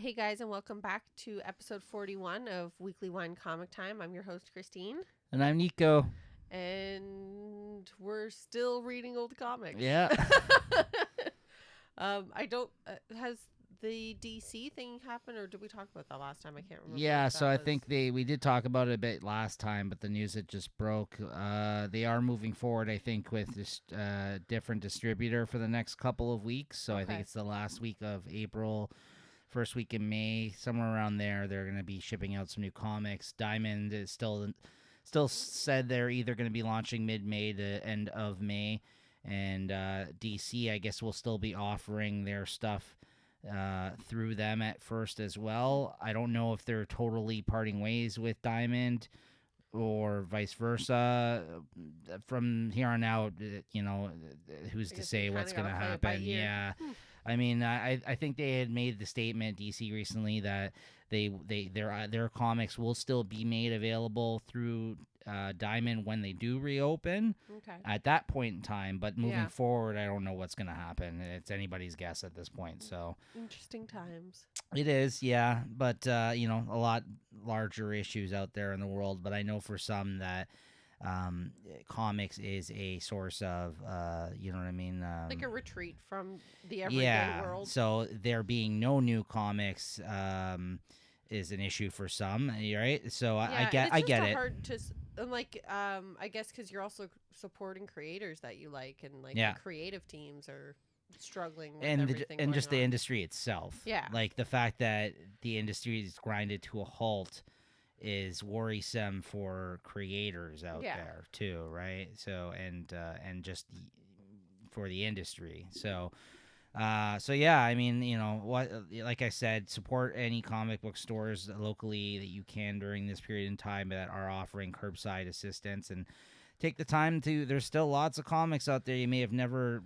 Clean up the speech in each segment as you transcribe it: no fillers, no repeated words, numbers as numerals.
Hey guys, and welcome back to episode 41 of Weekly Wine Comic Time. I'm your host, Christine. And I'm Niko. And we're still reading old comics. Yeah. Has the DC thing happened, or did we talk about that last time? I can't remember. Yeah, so I think we did talk about it a bit last time, but the news had just broke. They are moving forward, I think, with this different distributor for the next couple of weeks. So I think it's the last week of April, first week in May, somewhere around there. They're going to be shipping out some new comics. Diamond is still said they're either going to be launching mid-May to end of May, and DC, I guess, will still be offering their stuff through them at first as well. I don't know if they're totally parting ways with Diamond or vice versa. From here on out, who's to say what's going to happen? Yeah. I mean, I think they had made the statement, DC, recently, that their comics will still be made available through Diamond when they do reopen at that point in time. But moving forward, I don't know what's going to happen. It's anybody's guess at this point. So interesting times. It is, yeah. But, a lot larger issues out there in the world. But I know for some that comics is a source of, you know what I mean? Like a retreat from the everyday world. So there being no new comics is an issue for some, right? So I get it. Hard to, I guess because you're also supporting creators that you like, and the creative teams are struggling with everything just the industry itself. Yeah, like the fact that the industry is grinded to a halt is worrisome for creators out there too, right? So and just for the industry. So yeah, I mean, like I said, support any comic book stores locally that you can during this period in time that are offering curbside assistance, and take the time to. There's still lots of comics out there you may have never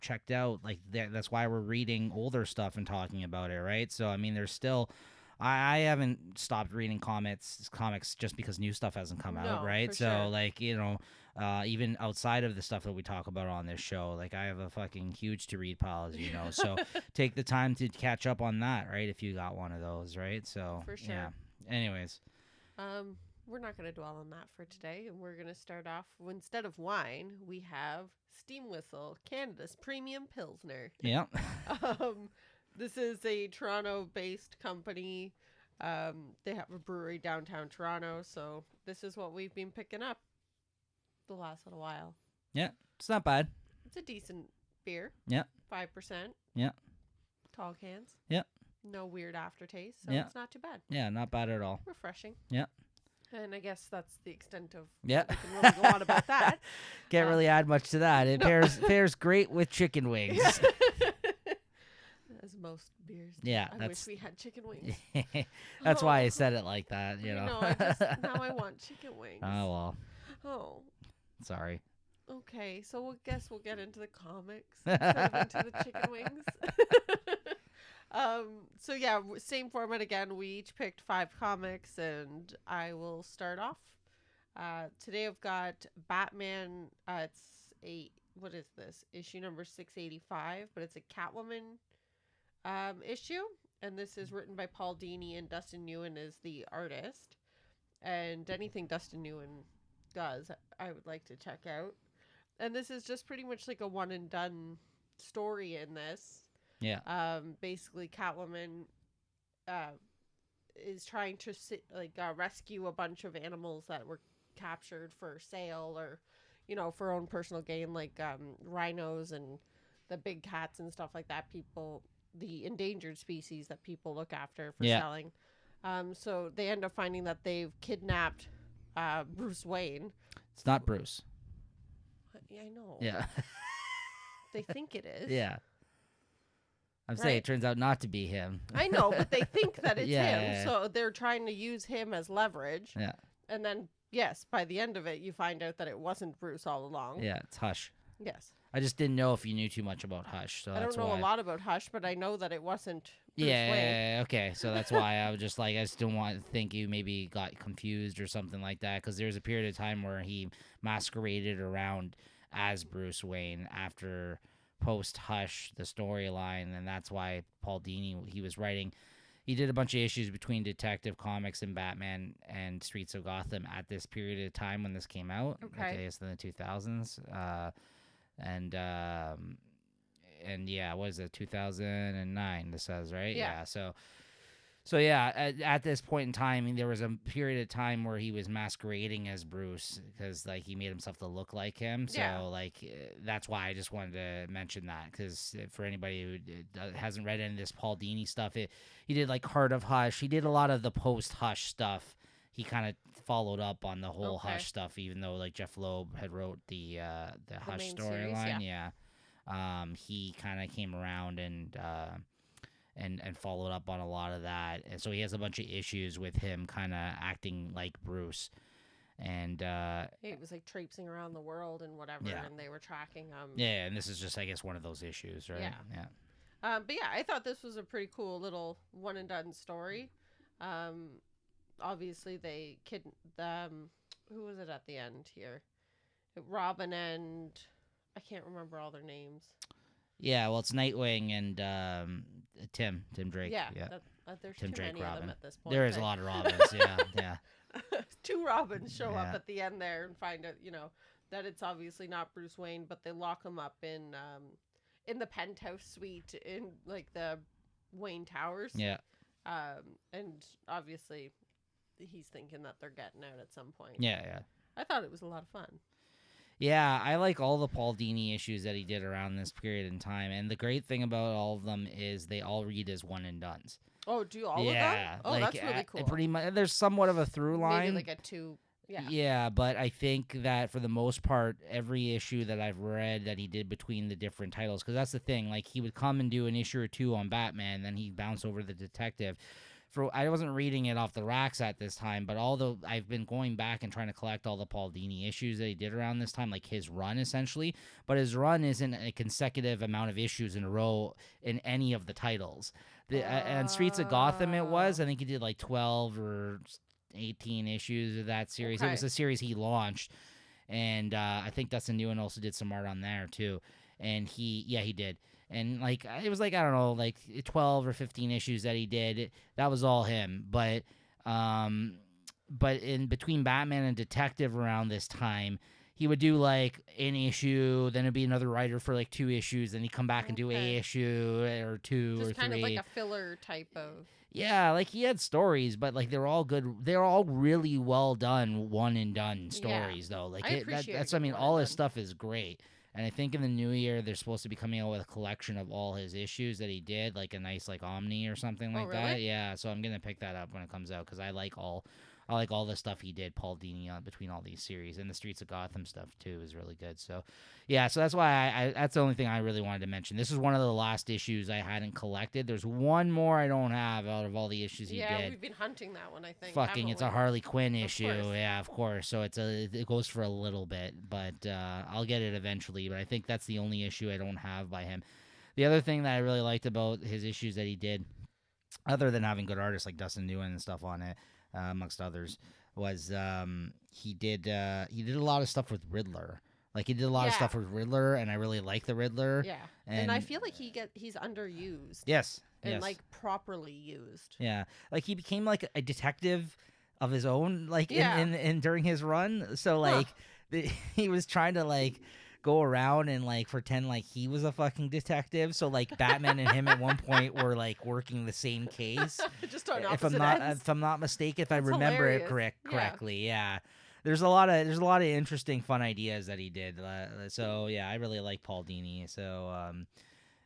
checked out. That's why we're reading older stuff and talking about it, right? So I mean, there's still. I haven't stopped reading comics just because new stuff hasn't come out, right? So sure. Even outside of the stuff that we talk about on this show, I have a fucking huge to read pile, as you know. So take the time to catch up on that, right? If you got one of those, right? So for sure. Yeah. Anyways, we're not going to dwell on that for today. We're going to start off, instead of wine, we have Steam Whistle, Canada's premium Pilsner. Yeah. This is a Toronto-based company. They have a brewery downtown Toronto, so this is what we've been picking up the last little while. Yeah, it's not bad. It's a decent beer. Yeah. 5%. Yeah. Tall cans. Yeah. No weird aftertaste, so it's not too bad. Yeah, not bad at all. Refreshing. Yeah. And I guess that's the extent of what we can really go on about that. Can't really add much to that. It pairs great with chicken wings. As most beers. Yeah, I wish we had chicken wings. That's why I said it like that, now I want chicken wings. Oh, well. Oh. Sorry. Okay, so we'll get into the comics instead of into the chicken wings. So yeah, same format again. We each picked 5 comics, and I will start off. Today I've got Batman. What is this? Issue number 685, but it's a Catwoman issue, and this is written by Paul Dini, and Dustin Nguyen is the artist. And anything Dustin Nguyen does, I would like to check out. And this is just pretty much like a one and done story in this. Yeah. Basically, Catwoman is trying to rescue a bunch of animals that were captured for sale, or for her own personal gain, like rhinos and the big cats and stuff like that. The endangered species that people look after for selling. So they end up finding that they've kidnapped Bruce Wayne. It's not Bruce. Yeah, I know. Yeah. They think it is. Yeah. I'm saying it turns out not to be him. I know, but they think that it's him. So they're trying to use him as leverage. Yeah. And then, yes, by the end of it, you find out that it wasn't Bruce all along. Yeah, it's Hush. Yes. I just didn't know if you knew too much about Hush. So I don't know a lot about Hush, but I know that it wasn't Bruce Wayne. Yeah, okay. So that's why I was just I just didn't want to think you maybe got confused or something like that, because there's a period of time where he masqueraded around as Bruce Wayne after post Hush the storyline, and that's why Paul Dini he was writing. He did a bunch of issues between Detective Comics and Batman and Streets of Gotham at this period of time when this came out. Okay. Like I guess in the 2000s. And yeah, what is it? 2009. This says, right? Yeah. So yeah, at this point in time, there was a period of time where he was masquerading as Bruce because like he made himself to look like him. So like that's why I just wanted to mention that, because for anybody who hasn't read any of this Paul Dini stuff, he did like Heart of Hush. He did a lot of the post Hush stuff. He kind of followed up on the whole Hush stuff, even though like Jeff Loeb had wrote the Hush storyline. Yeah. He kind of came around and followed up on a lot of that, and so he has a bunch of issues with him kind of acting like Bruce, and he was like traipsing around the world and whatever, and they were tracking him. Yeah, and this is just, I guess, one of those issues, right? Yeah. But yeah, I thought this was a pretty cool little one and done story. Obviously they who was it at the end here? Robin and I can't remember all their names. Yeah, well, it's Nightwing and Tim Drake. Yeah. There's Tim too Drake many Robin. of them at this point. There is a lot of Robins. Yeah. 2 Robins show up at the end there and find out, that it's obviously not Bruce Wayne, but they lock him up in the penthouse suite in like the Wayne Towers. Yeah. And obviously he's thinking that they're getting out at some point. Yeah. I thought it was a lot of fun. Yeah, I like all the Paul Dini issues that he did around this period in time, and the great thing about all of them is they all read as one and dones. Oh, do all of them? Yeah, Oh, like, that's really cool. Pretty much, there's somewhat of a through line. Maybe like a 2. Yeah. Yeah, but I think that for the most part, every issue that I've read that he did between the different titles, because that's the thing, like he would come and do an issue or 2 on Batman, then he'd bounce over the Detective. I wasn't reading it off the racks at this time, but although I've been going back and trying to collect all the Paul Dini issues that he did around this time, like his run essentially, but his run isn't a consecutive amount of issues in a row in any of the titles. And Streets of Gotham it was, I think he did like 12 or 18 issues of that series. Okay. It was a series he launched, and I think Dustin Nguyen also did some art on there too. And he did. And like it was like, I don't know, like 12 or 15 issues that he did. That was all him. But in between Batman and Detective around this time, he would do like an issue, then it'd be another writer for like 2 issues, then he'd come back and do a issue or 2 just or 3. Just kind of like a filler type of. Yeah, like he had stories, but like they're all good. They're all really well done, one and done stories though. Like that's what I mean. All his stuff is great. And I think in the new year, they're supposed to be coming out with a collection of all his issues that he did, like a nice like Omni or something like that. Yeah, so I'm going to pick that up when it comes out because I like all the stuff he did, Paul Dini, between all these series. And the Streets of Gotham stuff, too, is really good. So, yeah, so that's why that's the only thing I really wanted to mention. This is one of the last issues I hadn't collected. There's one more I don't have out of all the issues he did. Yeah, we've been hunting that one, I think. It's a Harley Quinn issue. Yeah, of course. So it goes for a little bit, but I'll get it eventually. But I think that's the only issue I don't have by him. The other thing that I really liked about his issues that he did, other than having good artists like Dustin Nguyen and stuff on it, amongst others, was he did a lot of stuff with Riddler. Like he did a lot of stuff with Riddler, and I really like the Riddler. Yeah, and I feel like he's underused. Yes, and like properly used. Yeah, like he became like a detective of his own, like in during his run. So like he was trying to like go around and like pretend like he was a fucking detective. So like Batman and him at one point were like working the same case. Just on opposite ends. If I'm not mistaken, if I remember it correctly, yeah. There's a lot of interesting, fun ideas that he did. So yeah, I really like Paul Dini. So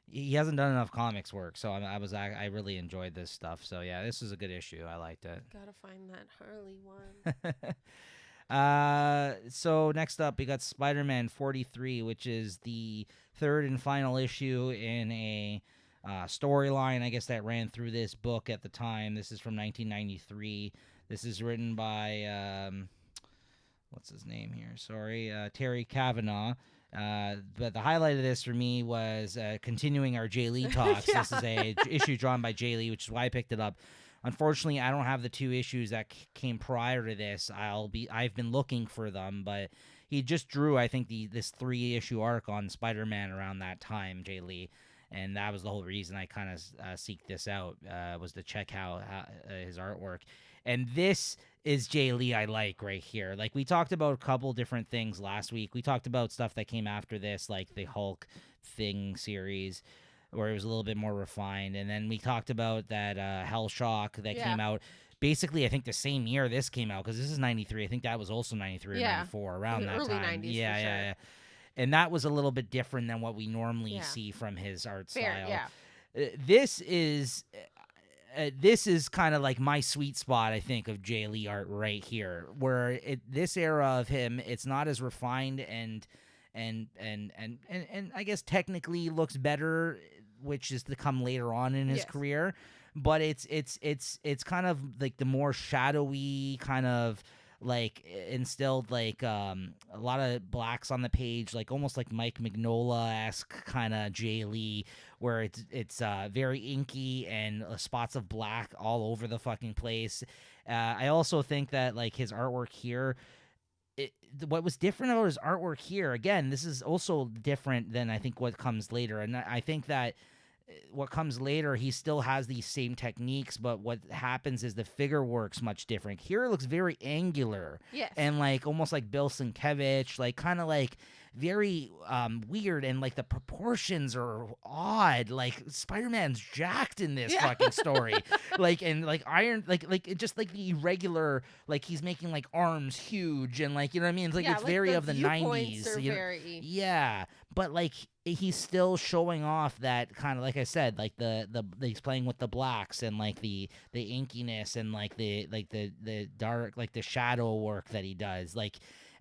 he hasn't done enough comics work. So I really enjoyed this stuff. So yeah, this is a good issue. I liked it. Gotta find that Harley one. So next up, we got Spiderman 43, which is the 3rd and final issue in a storyline, I guess, that ran through this book at the time. This is from 1993. This is written by what's his name here? Sorry, Terry Kavanagh. But the highlight of this for me was continuing our Jay Lee talks. This is a issue drawn by Jay Lee, which is why I picked it up. Unfortunately, I don't have the 2 issues that came prior to this. I've been looking for them, but he just drew, I think, this 3-issue arc on Spider-Man around that time, Jay Lee. And that was the whole reason I kind of seeked this out, was to check how his artwork. And this is Jay Lee I like right here. Like, we talked about a couple different things last week. We talked about stuff that came after this, like the Hulk Thing series, where it was a little bit more refined. And then we talked about that Hell Shock that came out basically, I think, the same year this came out, because this is 93. I think that was also 93 or 94, around that early time. 90s, yeah, for sure. yeah. And that was a little bit different than what we normally see from his art style. This is kind of like my sweet spot, I think, of Jay Lee art right here, where this era of him, it's not as refined and I guess technically looks better, which is to come later on in his career. But it's kind of like the more shadowy kind of, like, instilled, like, a lot of blacks on the page, like almost like Mike Mignola-esque kind of Jay Lee, where it's very inky and spots of black all over the fucking place. I also think that, like, his artwork here, what was different about his artwork here, again, this is also different than I think what comes later, and I think that what comes later, he still has these same techniques, but what happens is the figure work's much different. Here it looks very angular. Yes. And, like, almost like Bill Sienkiewicz, like, kind of, like, very weird, and, like, the proportions are odd. Like, Spider-Man's jacked in this fucking story. Like, and, like, iron, like, it just, like, the irregular, like, he's making, like, arms huge, and, like, you know what I mean? It's, like, it's like very the of the 90s. Are very... Yeah, but, like, he's still showing off that kind of, like I said, like he's playing with the blacks and, like, the inkiness and, like, the dark, like, the shadow work that he does. Like,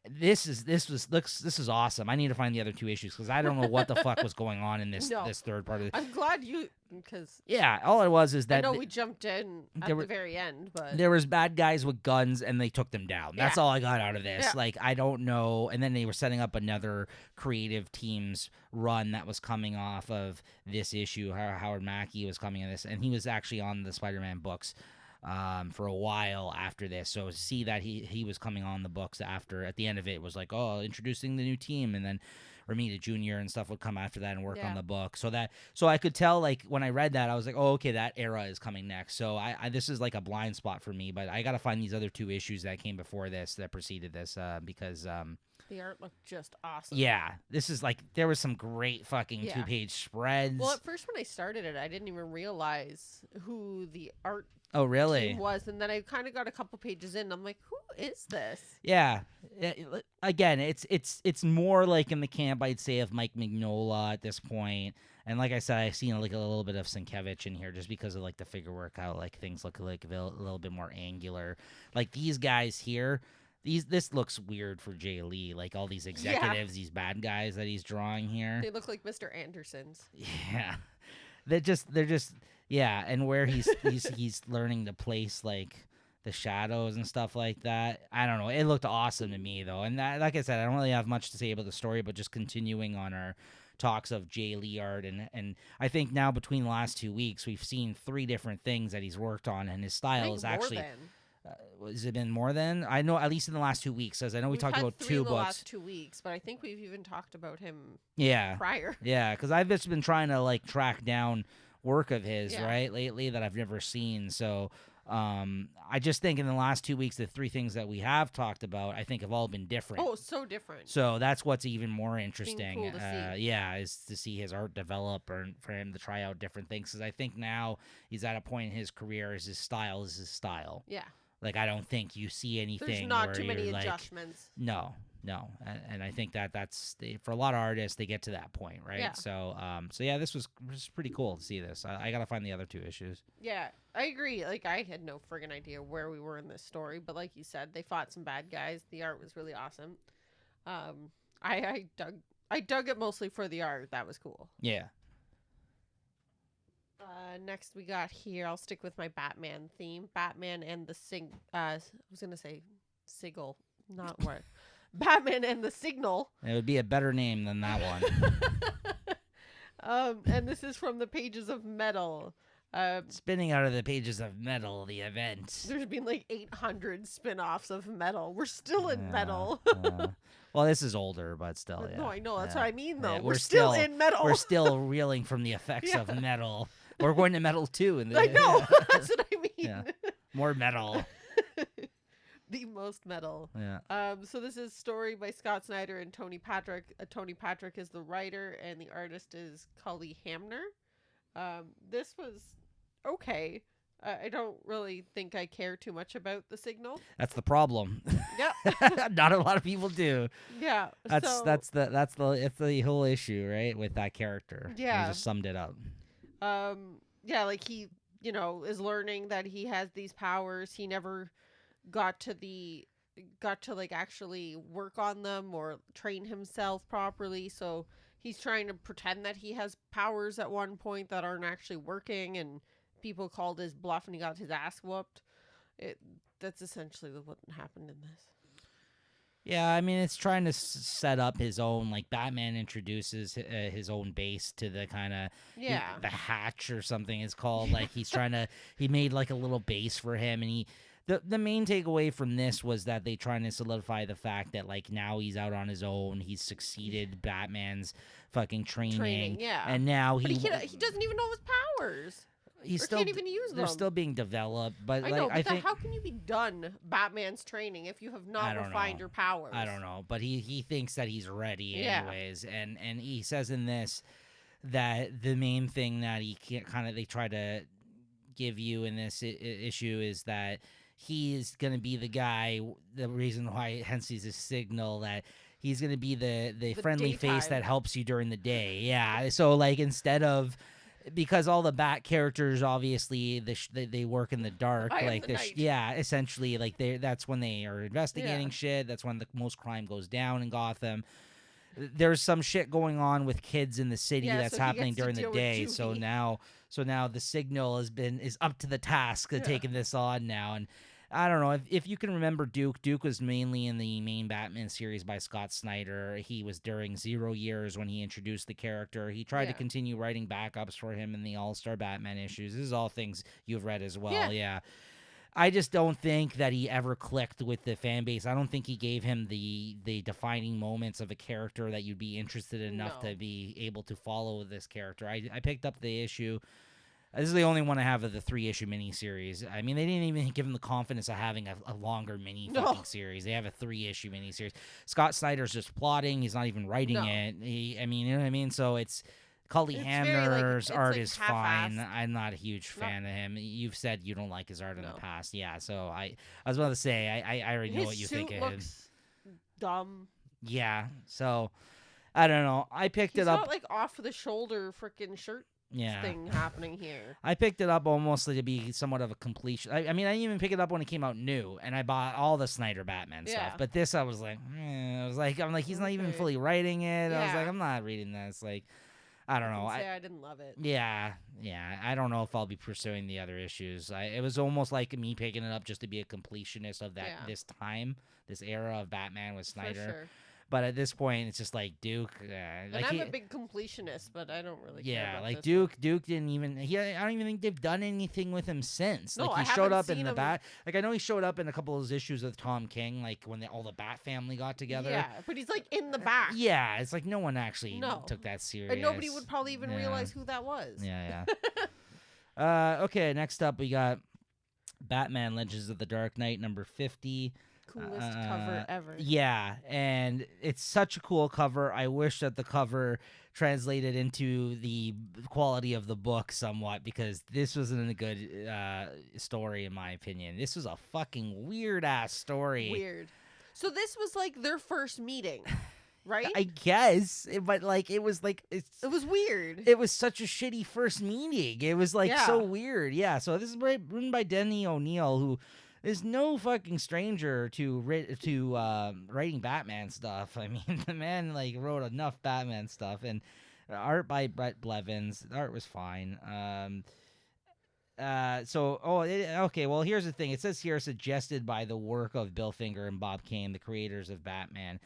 this is awesome. I need to find the other 2 issues, because I don't know what the fuck was going on in this this third part of it. I'm glad you, because all it was is that I know we jumped in at the very end, but there was bad guys with guns and they took them down. That's all I got out of this. Like, I don't know. And then they were setting up another creative team's run that was coming off of this issue. Howard Mackie was coming in this, and he was actually on the Spider-Man books for a while after this. So to see that he was coming on the books after, at the end of it, was like, oh, introducing the new team, and then Romita Jr. and stuff would come after that and work on the book. So I could tell, like, when I read that, I was like, oh, okay, that era is coming next. So I this is like a blind spot for me, but I got to find these other 2 issues that came before this, that preceded this, because the art looked just awesome. Yeah, this is, like, there was some great fucking 2-page spreads. Well, at first when I started it, I didn't even realize who the art team was, and then I kind of got a couple pages in, and I'm like, who is this? Yeah. Again, it's more like in the camp, I'd say, of Mike Mignola at this point. And like I said, I've seen, like, a little bit of Sienkiewicz in here, just because of, like, the figure work, how, like, things look like a little bit more angular. Like, these guys here, this looks weird for Jay Lee. Like, all these executives, these bad guys that he's drawing here. They look like Mr. Anderson's. Yeah. They're just and where he's learning to place, like, the shadows and stuff like that. I don't know. It looked awesome to me, though. And that, like I said, I don't really have much to say about the story, but just continuing on our talks of Jay Lee art, and I think now between the last 2 weeks, we've seen 3 different things that he's worked on, and his style is actually... has it been more than? I know, at least in the last 2 weeks, as I know we talked about 2 books. In the last 2 weeks, but I think we've even talked about him prior. Yeah, because I've just been trying to, like, track down work of his, right, lately, that I've never seen. So I just think in the last 2 weeks, the 3 things that we have talked about, I think, have all been different. Oh, so different. So that's what's even more interesting. Cool to see. Yeah, is to see his art develop, or for him to try out different things. Because I think now he's at a point in his career, his style. Yeah. Like, I don't think you see anything. There's not where too many you're adjustments. Like, no, and I think that's for a lot of artists, they get to that point, right? Yeah. So yeah, this was pretty cool to see this. I gotta find the other 2 issues. Yeah, I agree. Like, I had no friggin' idea where we were in this story, but like you said, they fought some bad guys. The art was really awesome. I dug it mostly for the art. That was cool. Yeah. Next we got here, I'll stick with my Batman theme. Batman and the I was gonna say Sigil, not what. Batman and the Signal. It would be a better name than that one. And this is from the pages of Metal. Spinning out of the pages of Metal, the event. There's been like 800 spin-offs of Metal. We're still in Yeah, Metal. Well, this is older, but still, yeah. No, I know. That's yeah. what I mean, though. Yeah, we're still in Metal. We're still reeling from the effects Yeah. of Metal. We're going to Metal 2. I know. That's what I mean. Yeah. More Metal. The most Metal. Yeah. So this is a story by Scott Snyder and Tony Patrick. Tony Patrick is the writer, and the artist is Cully Hamner. This was okay. I don't really think I care too much about the Signal. That's the problem. Yeah. Not a lot of people do. Yeah. That's the whole issue, right, with that character. Yeah. You just summed it up. Yeah, like he, is learning that he has these powers. He never got to like actually work on them or train himself properly. So he's trying to pretend that he has powers at one point that aren't actually working, and people called his bluff and he got his ass whooped. That's essentially what happened in this. Yeah, I mean, it's trying to set up his own, like, Batman introduces his own base to the kind of, the Hatch or something it's called. Like, he made, like, a little base for him, and the main takeaway from this was that they trying to solidify the fact that, like, now he's out on his own, he's succeeded Batman's fucking training, yeah. And now he doesn't even know his powers. Can't even use them. They're still being developed, but I know. But how can you be done Batman's training if you have not refined your powers? I don't know, but he thinks that he's ready anyways, and he says in this that the main thing that he can't they try to give you in this issue is that he is going to be the guy. The reason why hence he's a Signal that. He's going to be the friendly daytime face that helps you during the day. Yeah. So, like, instead of... Because all the Bat characters, obviously, they work in the dark. Essentially, like, that's when they are investigating shit. That's when the most crime goes down in Gotham. There's some shit going on with kids in the city that's happening during the day. So now the Signal is up to the task of taking this on now. And I don't know if you can remember Duke. Duke was mainly in the main Batman series by Scott Snyder. He was during 0 Years when he introduced the character. He tried to continue writing backups for him in the All-Star Batman issues. This is all things you've read as well. Yeah. I just don't think that he ever clicked with the fan base. I don't think he gave him the defining moments of a character that you'd be interested enough to be able to follow this character. I picked up the issue. This is the only one I have of the 3-issue miniseries. I mean, they didn't even give him the confidence of having a longer fucking series. They have a 3-issue miniseries. Scott Snyder's just plotting. He's not even writing it. You know what I mean? So it's... Cully Hamner's art is fine. I'm not a huge fan of him. You've said you don't like his art in the past. Yeah, so I was about to say, I already know what you think of him. His suit looks dumb. Yeah, so... I don't know. I picked it up... He's got, like, off-the-shoulder freaking shirt thing happening here. I picked it up almost to be somewhat of a completion. I mean, I didn't even pick it up when it came out new, and I bought all the Snyder Batman stuff. But this, I was like, I'm like, he's not even fully writing it. I was like, I'm not reading this. Like, I don't know. I didn't love it. Yeah. I don't know if I'll be pursuing the other issues. It was almost like me picking it up just to be a completionist of that this era of Batman with Snyder. For sure. But at this point, it's just like Duke. And I'm a big completionist, but I don't really care about like this Duke. One. Duke didn't even. I don't even think they've done anything with him since. No, like he showed up in the Bat. Like I know he showed up in a couple of those issues with Tom King, like when all the Bat family got together. Yeah, but he's like in the back. Yeah, it's like no one actually took that serious, and nobody would probably even realize who that was. Yeah. Okay, next up we got Batman: Legends of the Dark Knight number 50. Coolest cover ever. Yeah, and it's such a cool cover. I wish that the cover translated into the quality of the book somewhat, because this wasn't a good story in my opinion. This was a fucking weird-ass story. Weird. So this was like their first meeting, right? I guess, but like it was weird. It was such a shitty first meeting. It was like so weird. Yeah, so this is written by Denny O'Neil, who is no fucking stranger to writing Batman stuff. I mean, the man like wrote enough Batman stuff, and art by Brett Blevins. The art was fine. Okay. Well, here's the thing. It says here suggested by the work of Bill Finger and Bob Kane, the creators of Batman.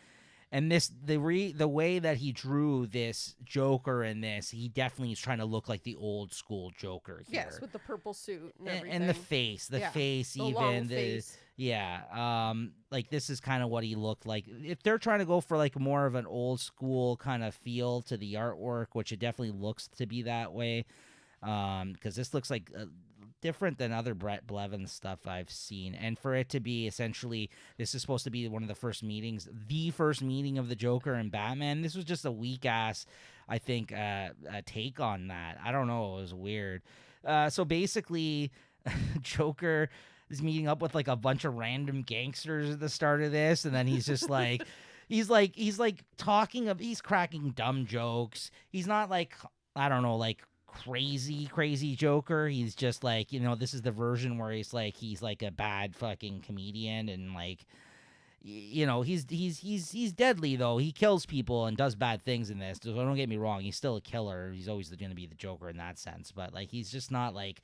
And the way that he drew this Joker in this, he definitely is trying to look like the old school Joker here. Yes, with the purple suit and everything. And the face, the long face. Like this is kind of what he looked like. If they're trying to go for like more of an old school kind of feel to the artwork, which it definitely looks to be that way, because this looks like different than other Brett Blevins stuff I've seen. And for it to be essentially, this is supposed to be one of the first meetings of the Joker and Batman. This was just a weak ass, I think, a take on that. I don't know. It was weird. So basically, Joker is meeting up with like a bunch of random gangsters at the start of this, and then he's just like, he's cracking dumb jokes. He's not like, I don't know, like crazy Joker. He's just like, this is the version where he's like a bad fucking comedian, and like, he's deadly though. He kills people and does bad things in this. So don't get me wrong, he's still a killer. He's always going to be the Joker in that sense, but like he's just not like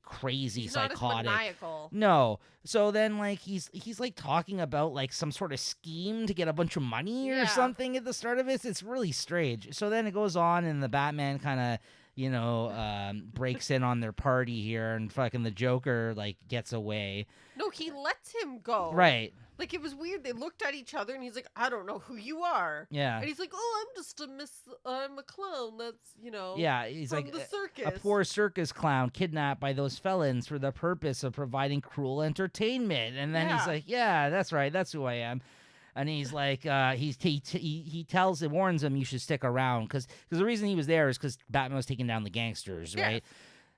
crazy he's psychotic. Not as maniacal. No. So then like he's like talking about like some sort of scheme to get a bunch of money or something at the start of it. It's really strange. So then it goes on, and the Batman kind of breaks in on their party here, and fucking the Joker like gets away. No, he lets him go. Right. Like, it was weird. They looked at each other, and he's like, I don't know who you are. Yeah. And he's like, oh, I'm a clown that's, yeah, he's from like the circus. A poor circus clown kidnapped by those felons for the purpose of providing cruel entertainment. And then he's like, yeah, that's right. That's who I am. And he's like, he warns him you should stick around because the reason he was there is because Batman was taking down the gangsters, right?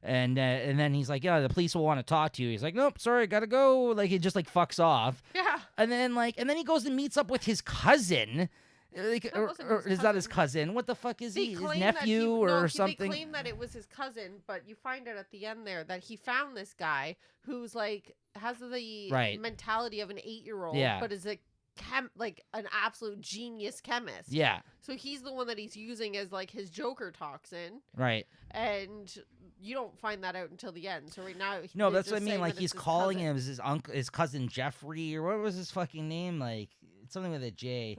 And then he's like, yeah, the police will want to talk to you. He's like, nope, sorry, gotta go. Like, he just like fucks off. Yeah. And then he goes and meets up with his cousin. Like, or is that his cousin? What the fuck is he? His nephew or something? They claim that it was his cousin, but you find out at the end there that he found this guy who's like has the mentality of an 8-year-old, but is like an absolute genius chemist. Yeah. So he's the one that he's using as like his Joker toxin. Right. And you don't find that out until the end. So right now, no, that's what I mean. Like he's calling him his uncle, his cousin Jeffrey, or what was his fucking name? Like something with a J.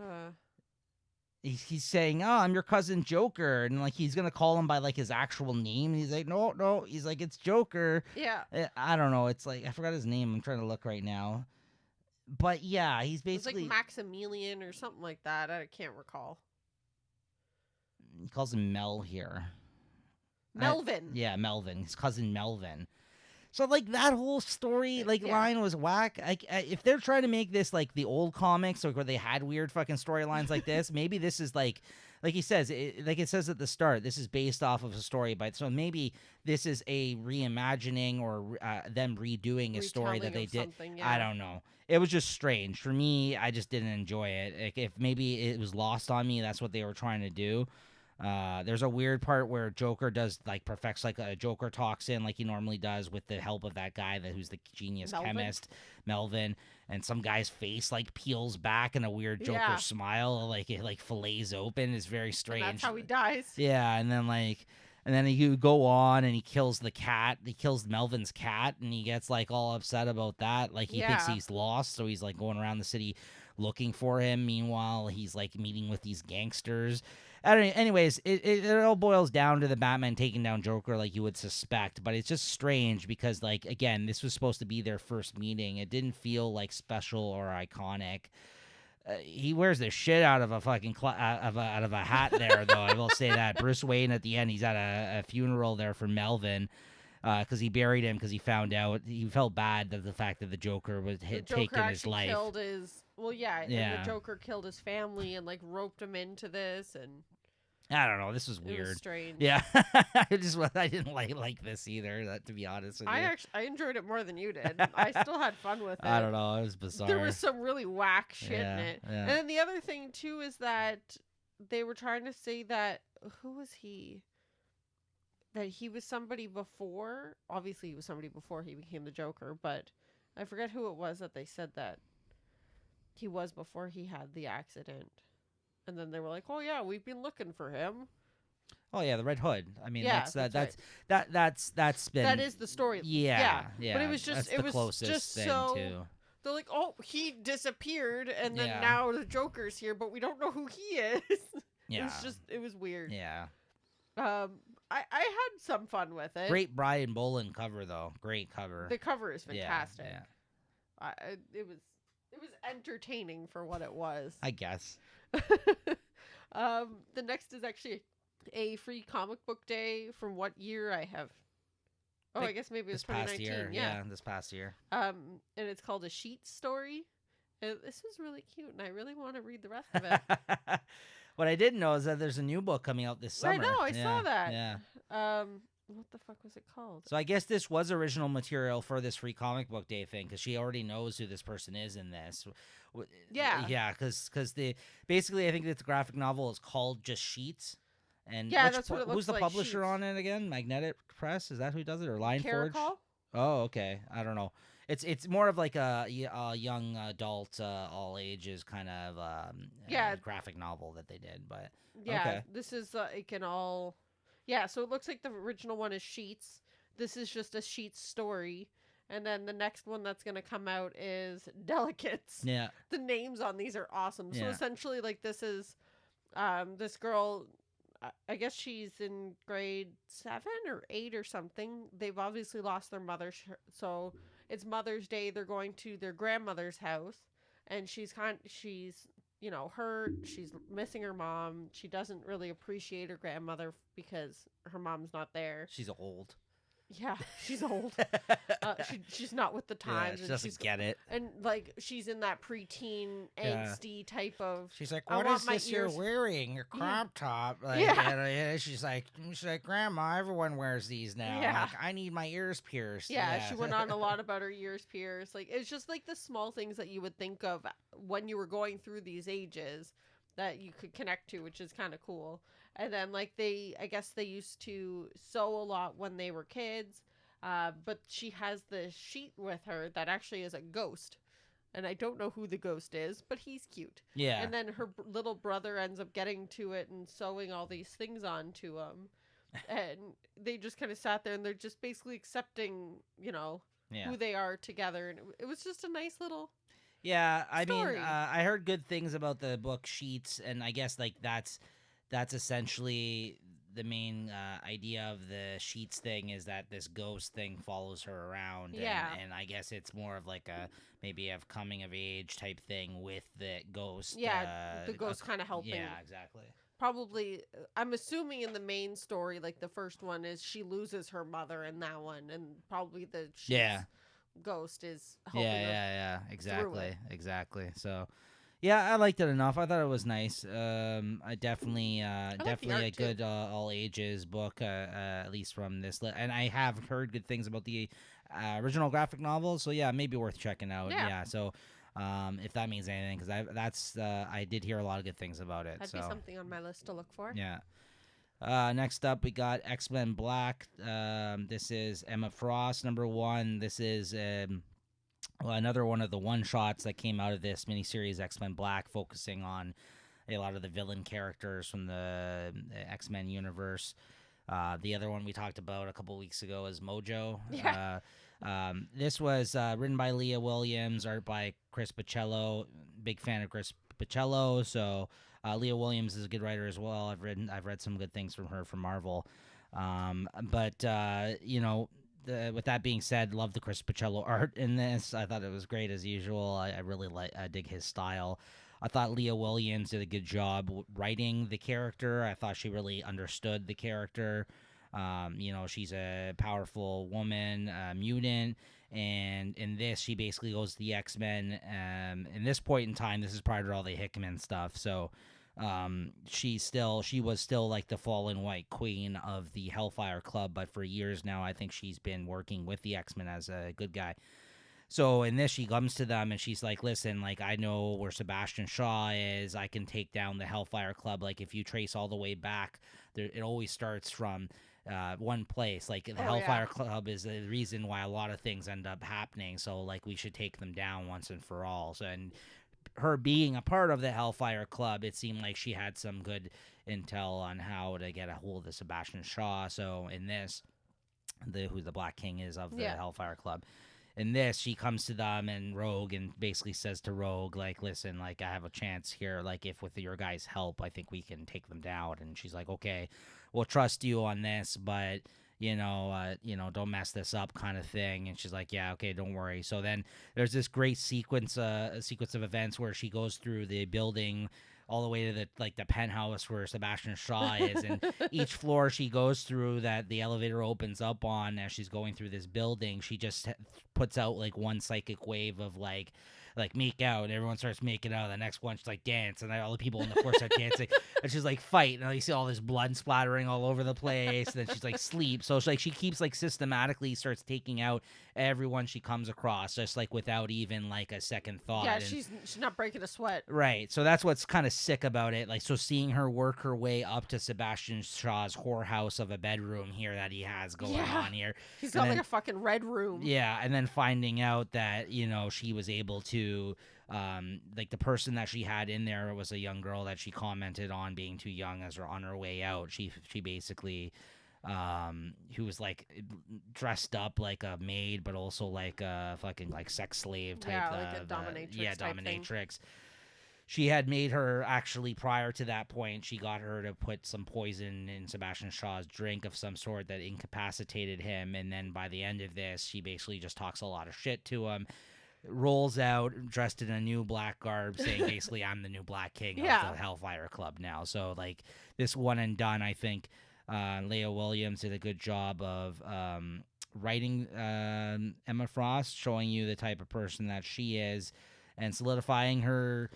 He's saying, "Oh, I'm your cousin Joker," and like he's gonna call him by like his actual name. And he's like, "No." He's like, "It's Joker." Yeah. I don't know. It's like I forgot his name. I'm trying to look right now. But yeah, he's basically it's like Maximilian or something like that. I can't recall. He calls him Mel here. Melvin. Melvin. His cousin Melvin. So like that whole story line was whack. If they're trying to make this like the old comics or where they had weird fucking storylines like this, maybe this is like he says, it says at the start, this is based off of a story, but so maybe this is a reimagining or them redoing a story that they did. I don't know. It was just strange for me. I just didn't enjoy it. Like, if maybe it was lost on me, that's what they were trying to do. There's a weird part where Joker perfects like a Joker toxin like he normally does with the help of that guy who's the genius chemist, Melvin, and some guy's face like peels back in a weird Joker smile, like it like fillets open. It's very strange. And that's how he dies. Yeah, and then you go on and he kills the cat. He kills Melvin's cat, and he gets like all upset about that. Like he thinks he's lost, so he's like going around the city looking for him. Meanwhile, he's like meeting with these gangsters. Anyways, it all boils down to the Batman taking down Joker like you would suspect, but it's just strange because, like, again, this was supposed to be their first meeting. It didn't feel like special or iconic. He wears the shit out of a fucking out of a hat there, though. I will say that. Bruce Wayne at the end, he's at a funeral there for Melvin because he buried him because he found out he felt bad that the fact that the Joker had taken his life. Killed his and the Joker killed his family and like roped him into this, and I don't know. This was weird. It was strange. Yeah, I didn't like this either. To be honest with you, I enjoyed it more than you did. I still had fun with it. I don't know. It was bizarre. There was some really whack shit in it. Yeah. And then the other thing too is that they were trying to say that who was he? That he was somebody before. Obviously, he was somebody before he became the Joker, but I forget who it was that they said that he was before he had the accident. And then they were like, "Oh yeah, we've been looking for him." Oh yeah, the Red Hood. I mean, yeah, that's right. that's been that is the story. Yeah. But it was just that's the closest thing so too. they're like, oh, he disappeared, and then Yeah. now the Joker's here, but we don't know who he is. Yeah. It was weird. Yeah. I had some fun with it. Great Brian Boland cover though. Great cover. The cover is fantastic. Yeah. It was entertaining for what it was. I guess. The next is actually a free comic book day. From what year I have? Oh, I guess maybe it was 2019. Past year. Yeah, this past year. And it's called A Sheet Story. And this was really cute, and I really want to read the rest of it. What I didn't know is that there's a new book coming out this summer. I know, I saw that. Yeah. What the fuck was it called? So I guess this was original material for this free comic book day thing because she already knows who this person is in this. Yeah. Yeah, because basically I think that the graphic novel is called just Sheets. And yeah, that's what it looks who's the like, publisher Sheets. on it again? Magnetic Press? Is that who does it? Or Line Forge? Caracol? Oh, okay. I don't know. It's more of like a young adult, all ages kind of graphic novel that they did. But yeah, okay. This is like an all. Yeah, so it looks like the original one is Sheets. This is just a Sheets story. And then the next one that's going to come out is Delicates. Yeah. The names on these are awesome. So Yeah. essentially, like, this is this girl, I guess she's in grade 7 or 8 or something. They've obviously lost their mother. So it's Mother's Day. They're going to their grandmother's house. And she's you know, she's missing her mom. She doesn't really appreciate her grandmother because her mom's not there. She's old. Yeah, she's old. She's not with the times. Yeah, she doesn't get it. And, like, she's in that preteen, angsty type of... She's like, I what want is my this you're ears- wearing? Your crop top? Like, Yeah. and she's like, Grandma, everyone wears these now. Yeah. Like, I need my ears pierced. Yeah, she went on a lot about her ears pierced. Like, it's just, like, the small things that you would think of when you were going through these ages that you could connect to, which is kind of cool. And then, like, I guess they used to sew a lot when they were kids. But she has the sheet with her that actually is a ghost. And I don't know who the ghost is, but he's cute. Yeah. And then her little brother ends up getting to it and sewing all these things onto him. And they just kind of sat there and they're just basically accepting, you know, who they are together. And it was just a nice little story. Mean, I heard good things about the book Sheets, and I guess, like, that's essentially the main idea of the Sheets thing is that this ghost thing follows her around. Yeah. And I guess it's more of like maybe a coming of age type thing with the ghost. Yeah, the ghost kind of helping. Yeah, exactly. Probably, I'm assuming in the main story, like the first one is she loses her mother in that one, and probably the Sheets ghost is helping her. Yeah, exactly. So, yeah, I liked it enough. I thought it was nice. I definitely a good all ages book, at least from this. And I have heard good things about the original graphic novel. So yeah, maybe worth checking out. Yeah. So, if that means anything, because I did hear a lot of good things about it. That'd be something on my list to look for. Yeah. Next up, we got X-Men Black. This is Emma Frost, #1. This is another one of the one-shots that came out of this miniseries, X-Men Black, focusing on a lot of the villain characters from the X-Men universe. The other one we talked about a couple weeks ago is Mojo. Yeah. This was written by Leah Williams, art by Chris Bichello. Big fan of Chris Bichello, so Leah Williams is a good writer as well. I've read some good things from her from Marvel. But you know, with that being said, love the Chris Bichello art in this. I thought it was great as usual. I really dig his style. I thought Leah Williams did a good job writing the character. I thought she really understood the character. You know, she's a powerful woman, mutant, and in this, she basically goes to the X-Men. In this point in time, this is prior to all the Hickman stuff, so she was still like the fallen white queen of the Hellfire Club, but for years now, I think she's been working with the X-Men as a good guy. So in this, she comes to them and she's like, listen, like, I know where Sebastian Shaw is. I can take down the Hellfire Club. Like, if you trace all the way back, it always starts from one place. Like, the Hellfire Club is the reason why a lot of things end up happening. So, like, we should take them down once and for all. So, and her being a part of the Hellfire Club, it seemed like she had some good intel on how to get a hold of Sebastian Shaw. So in this, who the Black King is of the Hellfire Club. in this, she comes to them and Rogue and basically says to Rogue, like, listen, like, I have a chance here. Like, if with your guys' help, I think we can take them down. And she's like, okay, we'll trust you on this, but don't mess this up, kind of thing. And she's like, yeah, okay, don't worry. So then there's this great sequence of events where she goes through the building all the way to the penthouse where Sebastian Shaw is, and each floor she goes through that the elevator opens up on as she's going through this building, she just puts out like one psychic wave of like make out, and everyone starts making out. The next one she's like dance, and all the people on the floor start dancing, and she's like fight, and you see all this blood splattering all over the place. And then she's like sleep, so she keeps like systematically starts taking out everyone she comes across, just like without even like a second thought. Yeah, she's not breaking a sweat. Right, so that's what's kind of sick about it. Like, so seeing her work her way up to Sebastian Shaw's whorehouse of a bedroom here that he has going on here. He's got like a fucking red room. Yeah, and then finding out that she was able to, like the person that she had in there was a young girl that she commented on being too young as her on her way out. She basically, who was like dressed up like a maid, but also like a fucking like sex slave type. Yeah, like a dominatrix. Dominatrix. She had made her, actually, prior to that point, she got her to put some poison in Sebastian Shaw's drink of some sort that incapacitated him. And then by the end of this, she basically just talks a lot of shit to him, rolls out dressed in a new black garb, saying basically, I'm the new Black King of the Hellfire Club now. So, like, this one and done, I think Leah Williams did a good job of writing Emma Frost, showing you the type of person that she is, and solidifying her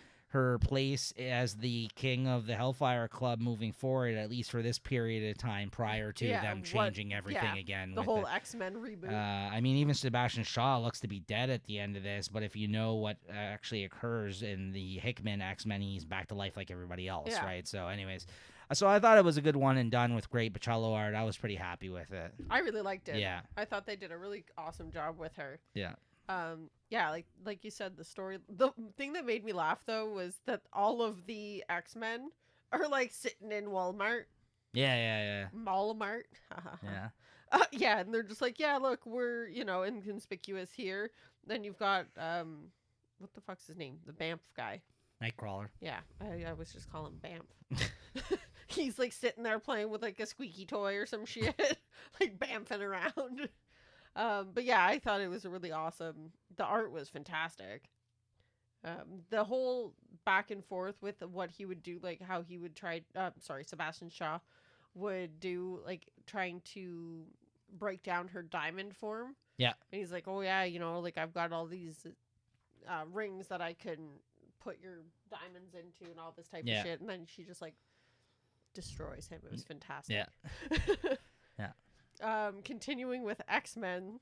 place as the king of the Hellfire Club moving forward, at least for this period of time prior to them changing everything again. The whole X-Men reboot. I mean, even Sebastian Shaw looks to be dead at the end of this, but if you know what actually occurs in the Hickman X-Men, he's back to life like everybody else, right? So anyways, so I thought it was a good one and done with great Bocello art. I was pretty happy with it. I really liked it. Yeah. I thought they did a really awesome job with her. Yeah. Like you said, the thing that made me laugh though was that all of the X-Men are like sitting in Walmart. Yeah. Walmart. Yeah. And they're just like, yeah, look, we're, inconspicuous here. Then you've got what the fuck's his name? The Banff guy. Nightcrawler. Yeah, I was just calling Banff. He's like sitting there playing with like a squeaky toy or some shit, like bamfing around. But yeah, I thought it was really awesome. The art was fantastic. The whole back and forth with what he would do, like how he would Sebastian Shaw would do, like trying to break down her diamond form. Yeah. And he's like, oh yeah, like I've got all these rings that I can put your diamonds into and all this type of shit. And then she just like destroys him. It was fantastic. Yeah. Yeah. Continuing with X-Men,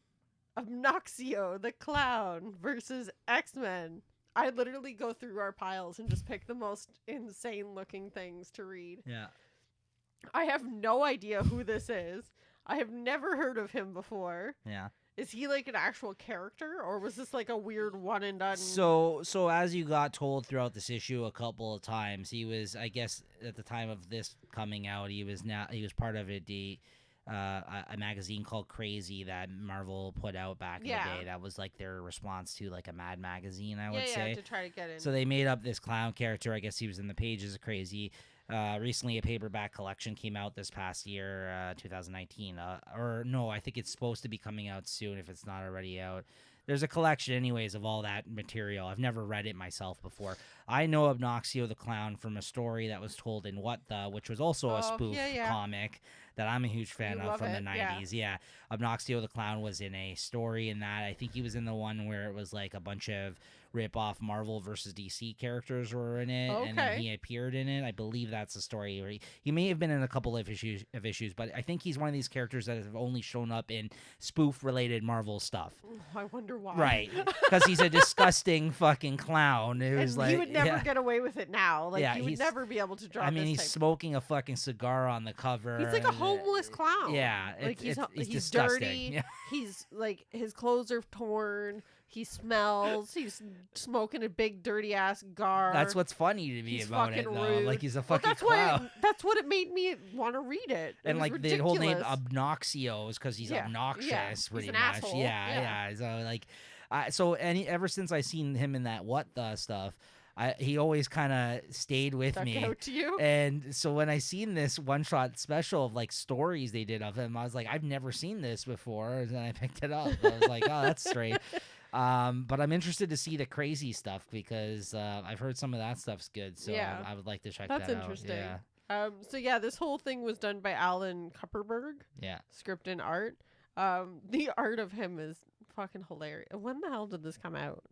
Obnoxio the Clown versus X-Men. I literally go through our piles and just pick the most insane looking things to read. Yeah. I have no idea who this is. I have never heard of him before. Yeah. Is he like an actual character, or was this like a weird one and done? So as you got told throughout this issue a couple of times, he was, I guess, at the time of this coming out, he was part of a magazine called Crazy that Marvel put out back in the day. That was like their response to like a Mad magazine, I would say. To try to get in. So they made up this clown character. I guess he was in the pages of Crazy. Recently, a paperback collection came out this past year, 2019. Or no, I think it's supposed to be coming out soon if it's not already out. There's a collection anyways of all that material. I've never read it myself before. I know Obnoxio the Clown from a story that was told in What The, which was also a spoof comic that I'm a huge fan of from the 90s. Yeah. Obnoxio the Clown was in a story in that. I think he was in the one where it was like a bunch of rip-off Marvel versus DC characters were in it, and then he appeared in it. I believe that's the story. Where he may have been in a couple of issues, but I think he's one of these characters that have only shown up in spoof-related Marvel stuff. I wonder why. Right, because he's a disgusting fucking clown. It was he would never get away with it now. Like, he would never be able to draw. I mean, he's smoking a fucking cigar on the cover. He's like a homeless clown. Yeah, like he's disgusting. dirty. Yeah. He's like, his clothes are torn. He smells. He's smoking a big dirty ass cigar. That's what's funny to me He's about it, fucking though. rude. Like, he's a Well, fucking clown. that's what it made me want to read it. And was like ridiculous. the whole name Obnoxio is because he's obnoxious, He's pretty an much. asshole. Yeah. So like, ever since I seen him in that What the stuff, he always kind of stayed with Stuck me. out to you? And so when I seen this one shot special of like stories they did of him, I was like, I've never seen this before. And then I picked it up. I was like, oh, that's straight. But I'm interested to see the crazy stuff because I've heard some of that stuff's good. So I would like to check that out. That's interesting. Yeah. So yeah, this whole thing was done by Alan Kupperberg. Yeah. Script and art. The art of him is fucking hilarious. When the hell did this come out?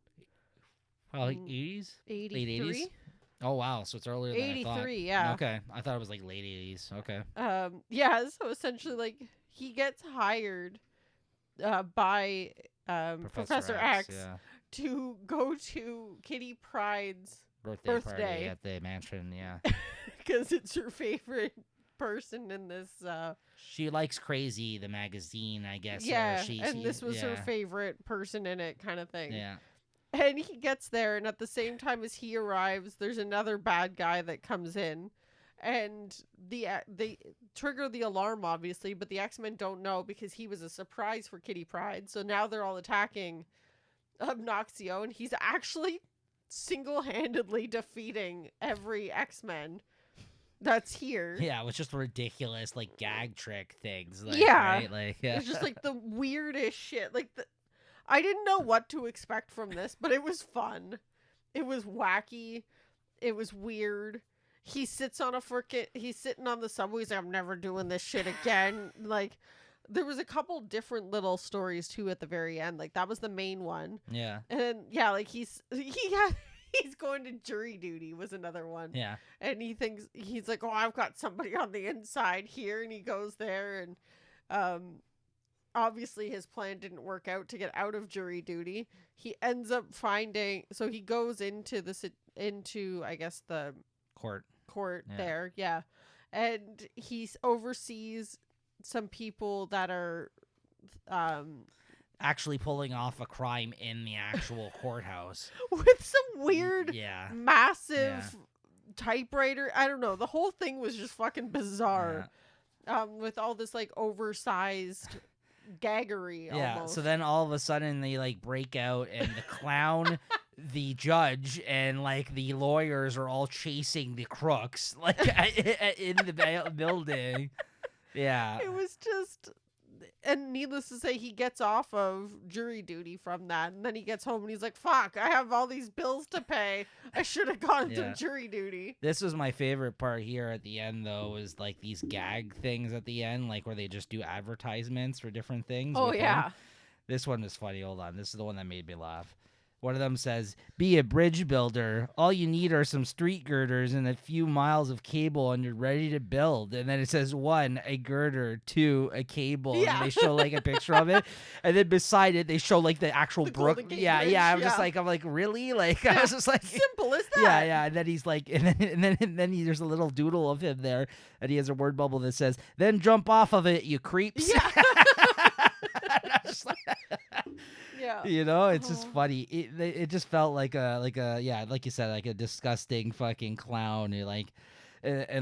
Probably 80s? 83? Late 80s? Oh, wow. So it's earlier than I thought. 83, yeah. Okay. I thought it was like late 80s. Okay. Yeah, so essentially, like, he gets hired by Professor X yeah. to go to Kitty Pryde's Birthday party at the mansion, yeah. because it's her favorite person in this. She likes Crazy, the magazine, I guess. Yeah, this was her favorite person in it, kind of thing. Yeah. And he gets there, and at the same time as he arrives, there's another bad guy that comes in. And they trigger the alarm, obviously, but the X-Men don't know because he was a surprise for Kitty Pryde. So now they're all attacking Obnoxio, and he's actually single-handedly defeating every X-Men that's here. Yeah, it was just ridiculous, like, gag trick things. Like, yeah. Right? Like, yeah. It's just, like, the weirdest shit. Like, I didn't know what to expect from this, but it was fun. It was wacky. It was weird. He sits on he's sitting on the subway. He's like, I'm never doing this shit again. Like, there was a couple different little stories too at the very end. Like, that was the main one. Yeah. And then, yeah, like he's going to jury duty was another one. Yeah. And he's like, oh, I've got somebody on the inside here. And he goes there and, obviously his plan didn't work out to get out of jury duty. He ends up so he goes into I guess the court there. Yeah. And he oversees some people that are actually pulling off a crime in the actual courthouse with some weird massive typewriter. I don't know. The whole thing was just fucking bizarre. With all this like oversized gaggery almost. So then all of a sudden they like break out and the clown the judge and like the lawyers are all chasing the crooks like in the building. Yeah, it was just, and needless to say, he gets off of jury duty from that, and then he gets home and he's like, fuck, I have all these bills to pay. I should have gone to jury duty. This was my favorite part here at the end, though, was like these gag things at the end, like where they just do advertisements for different things. Oh, yeah. Him. This one is funny. Hold on. This is the one that made me laugh. One of them says, be a bridge builder. All you need are some street girders and a few miles of cable and you're ready to build. And then it says 1, a girder, 2, a cable. Yeah. And they show like a picture of it. And then beside it, they show like the actual brook. Yeah. Bridge, I'm like, really? Like, I was just like, simple as that. Yeah. And then he's like, and then there's a little doodle of him there. And he has a word bubble that says, then jump off of it, you creeps. Yeah. Yeah. You know, it's just funny. It just felt like like you said, like a disgusting fucking clown. And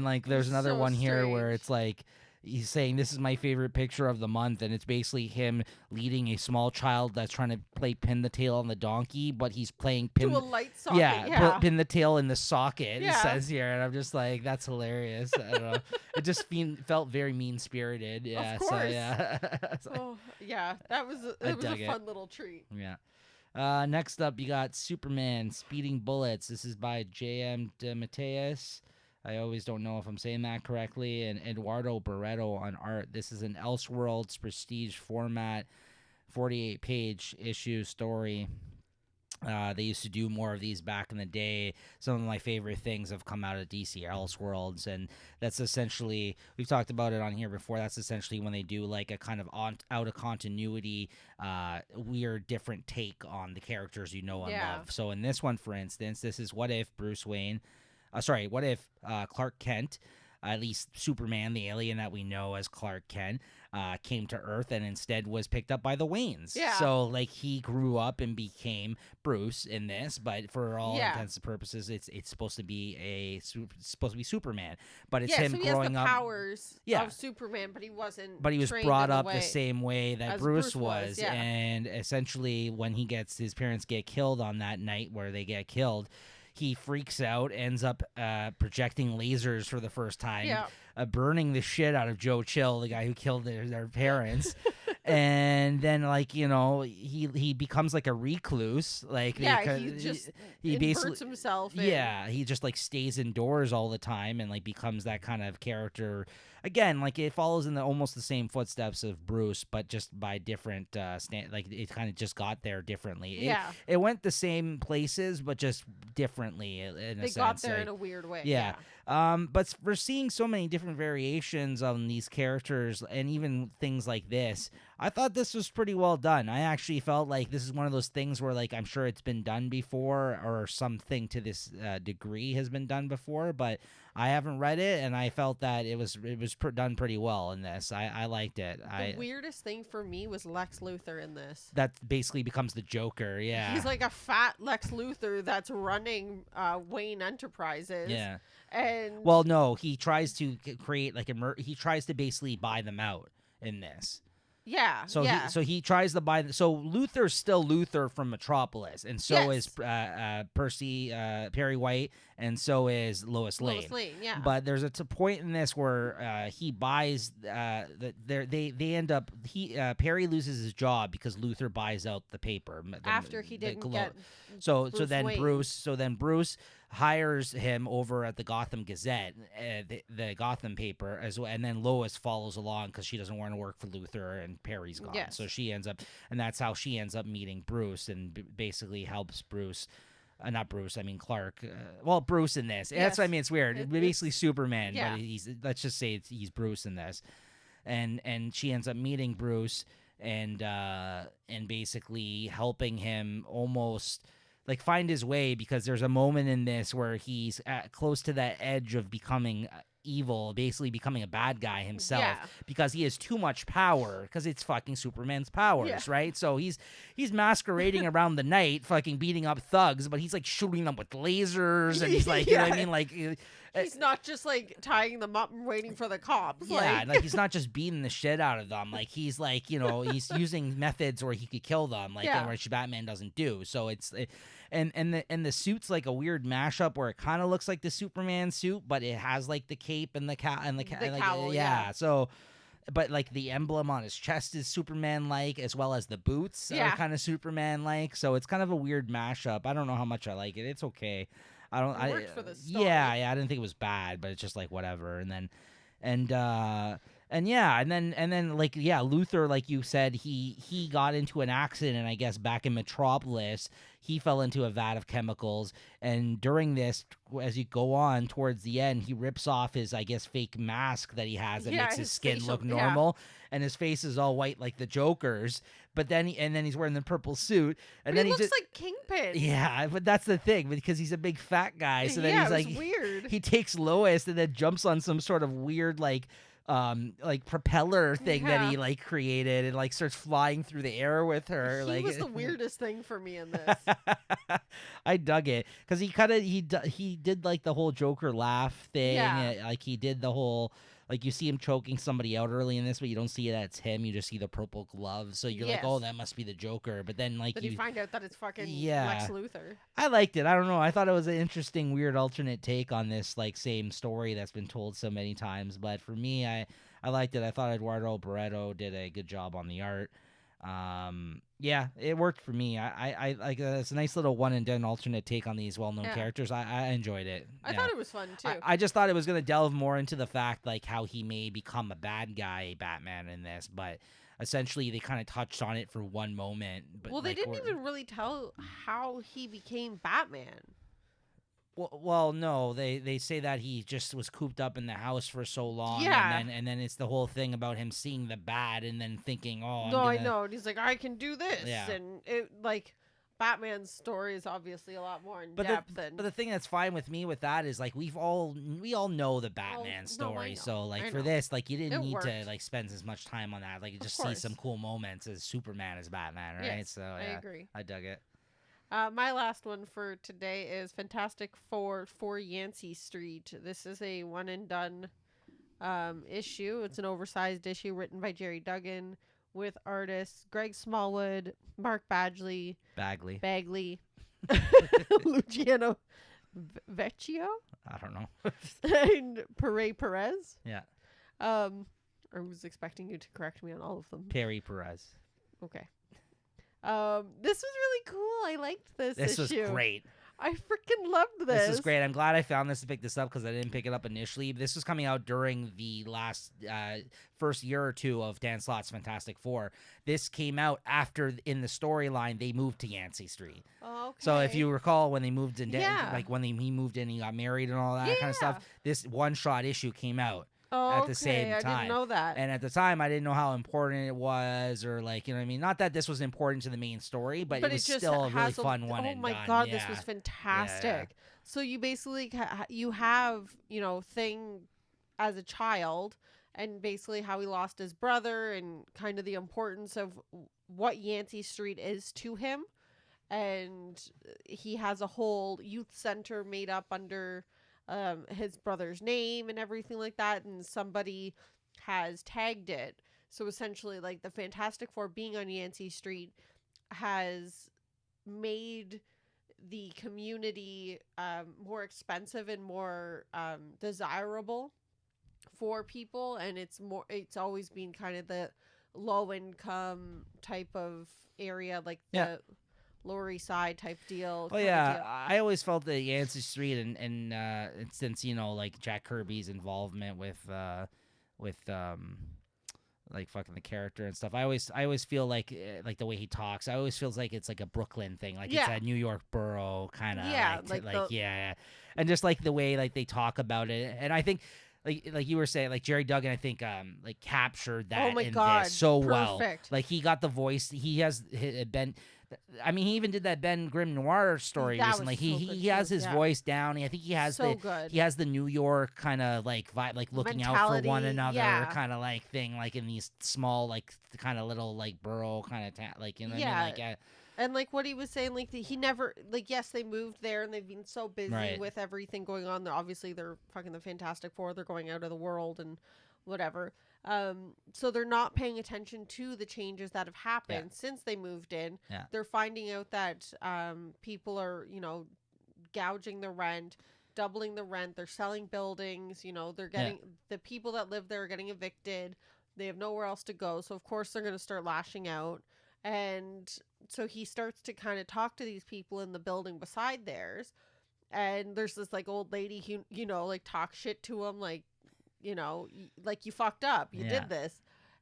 like there's another one here where it's like he's saying this is my favorite picture of the month, and it's basically him leading a small child that's trying to play pin the tail on the donkey, but he's playing pin to a light socket. Pin the tail in the socket. Yeah. It says here, and I'm just like, that's hilarious. I don't know. It just felt very mean spirited. Yeah, of course. So yeah. That was a fun little treat. Yeah. Next up, you got Superman Speeding Bullets. This is by J.M. DeMatteis. I always don't know if I'm saying that correctly. And Eduardo Barreto on art. This is an Elseworlds prestige format, 48-page issue story. They used to do more of these back in the day. Some of my favorite things have come out of DC Elseworlds, and that's essentially, we've talked about it on here before, that's essentially when they do like a kind of out of continuity, weird, different take on the characters you know and love. So in this one, for instance, this is what if Clark Kent at least Superman, the alien that we know as Clark Kent, came to Earth and instead was picked up by the Waynes. Yeah. So like he grew up and became Bruce in this, but for all intents and purposes, it's supposed to be Superman. But it's him so he growing has the up. powers of Superman, but he wasn't. But he was trained brought in up the same way that Bruce was, yeah. And essentially when his parents get killed on that night where they get killed, he freaks out, ends up projecting lasers for the first time, burning the shit out of Joe Chill, the guy who killed their parents. And then, like, you know, he becomes like a recluse. Like, he basically himself. He just like stays indoors all the time and like becomes that kind of character. Again, like it follows in almost the same footsteps of Bruce, but just by different like it kind of just got there differently. It went the same places, but just differently in a sense. They got there in a weird way. Yeah. But we're seeing so many different variations on these characters and even things like this. I thought this was pretty well done. I actually felt like this is one of those things where, like, I'm sure it's been done before or something to this degree has been done before, but I haven't read it, and I felt that it was done pretty well in this. I liked it. The weirdest thing for me was Lex Luthor in this. That basically becomes the Joker, yeah. He's like a fat Lex Luthor that's running Wayne Enterprises. Yeah. And well, no, he tries to create like he tries to basically buy them out in this. Yeah. He tries to buy. So Luthor's still Luthor from Metropolis, and so is Perry White, and so is Lois Lane. Yeah. But there's a point in this where he buys. They end up. Perry loses his job because Luthor buys out the paper after he didn't get. So then Bruce hires him over at the Gotham Gazette, the Gotham paper, as well, and then Lois follows along because she doesn't want to work for Luthor and Perry's gone. Yes. So she ends up, and that's how she ends up meeting Bruce and basically helps Bruce. Not Bruce, I mean Clark. Bruce in this. Yes. That's what I mean. It's weird. It's basically Superman, but let's just say he's Bruce in this, and she ends up meeting Bruce and basically helping him almost. Like find his way, because there's a moment in this where he's close to that edge of becoming evil, basically becoming a bad guy himself, because he has too much power, because it's fucking Superman's powers, right? So he's masquerading around the night, fucking beating up thugs, but he's like shooting them with lasers, and he's like, you know what I mean, like. He's not just like tying them up and waiting for the cops. Yeah, like he's not just beating the shit out of them. Like he's like, you know, he's using methods where he could kill them, like which Batman doesn't do. So and the suit's like a weird mashup where it kind of looks like the Superman suit, but it has like the cape and the cowl. Yeah. So. But like the emblem on his chest is Superman-like, as well as the boots are kind of Superman-like. So it's kind of a weird mashup. I don't know how much I like it. It's okay. I don't. It worked for the story. Yeah. I didn't think it was bad, but it's just like whatever. And then Luthor, like you said, he got into an accident, I guess, back in Metropolis. He fell into a vat of chemicals, and during this, as you go on towards the end, he rips off his, I guess, fake mask that he has that makes his skin look normal, and his face is all white like the Joker's. But then he's wearing the purple suit, and then he looks like Kingpin. Yeah, but that's the thing, because he's a big fat guy. So then he's like, weird. He takes Lois and then jumps on some sort of weird like propeller thing that he like created, and like starts flying through the air with her. He was the weirdest thing for me in this. I dug it because he did like the whole Joker laugh thing. Like he did the whole, like you see him choking somebody out early in this, but you don't see that's him. You just see the purple gloves. So you're like, oh, that must be the Joker. But then like you find out that it's fucking Lex Luthor. I liked it. I don't know. I thought it was an interesting, weird alternate take on this like same story that's been told so many times. But for me, I liked it. I thought Eduardo Barreto did a good job on the art. It worked for me. I like it's a nice little one and done alternate take on these well-known characters. I enjoyed it. I thought it was fun too. I just thought it was going to delve more into the fact like how he may become a bad guy Batman in this, but essentially they kind of touched on it for one moment. But they didn't even really tell how he became Batman. Well, no, they say that he just was cooped up in the house for so long, and then it's the whole thing about him seeing the Bat and then thinking, oh, I know, and he's like, I can do this, and it like, Batman's story is obviously a lot more in But depth. but the thing that's fine with me with that is like we all know the Batman story, so like for this, like you didn't need to like spend as much time on that. Like you just see some cool moments as Superman as Batman, right? Yes, so yeah, I agree. I dug it. My last one for today is Fantastic Four for Yancy Street. This is a one and done issue. It's an oversized issue written by Jerry Duggan with artists Greg Smallwood, Mark Bagley, Luciano Vecchio. I don't know. And Perez. Yeah. I was expecting you to correct me on all of them. Perez. Okay. This was really cool. I liked this issue. This was great. I freaking loved this. This is great. I'm glad I found this to pick this up because I didn't pick it up initially. This was coming out during the last first year or two of Dan Slott's Fantastic Four. This came out after, in the storyline, they moved to Yancy Street. Okay. So if you recall, when they moved in, like when he moved in, he got married and all that kind of stuff. This one-shot issue came out. At the same time. I didn't know that. And at the time, I didn't know how important it was, or like, you know what I mean? Not that this was important to the main story, but it was still a really fun one. Oh my God, this was fantastic. Yeah. So you basically, you have, you know, Thing as a child, and basically how he lost his brother, and kind of the importance of what Yancy Street is to him. And he has a whole youth center made up under his brother's name and everything like that, and somebody has tagged it. So essentially, like, the Fantastic Four being on Yancy Street has made the community more expensive and more desirable for people, and it's always been kind of the low income type of area, like the Lower East Side type deal. Oh yeah, I always felt that Yancy Street, and since, you know, like Jack Kirby's involvement with like fucking the character and stuff, I always feel like the way he talks, I always feels like it's like a Brooklyn thing, like it's a New York borough kind of, and just like the way like they talk about it, and I think. Like you were saying, like Jerry Duggan, I think like captured that this so well. Like he got the voice. He has Ben. I mean, he even did that Ben Grimm Noir story recently. He has his voice down. I think he has he has the New York kind of like vibe, like looking out for one another kind of like thing, like in these small like kind of little like borough kind of like, you know what I mean? Like, and like what he was saying, like he never, like, yes, they moved there and they've been so busy with everything going on. Obviously, they're fucking the Fantastic Four. They're going out of the world and whatever. So they're not paying attention to the changes that have happened since they moved in. Yeah. They're finding out that people are, you know, gouging the rent, doubling the rent. They're selling buildings. You know, they're getting the people that live there are getting evicted. They have nowhere else to go. So of course they're going to start lashing out. And so he starts to kind of talk to these people in the building beside theirs. And there's this like old lady who, you know, like talks shit to him, like, you know, like, you fucked up, you did this.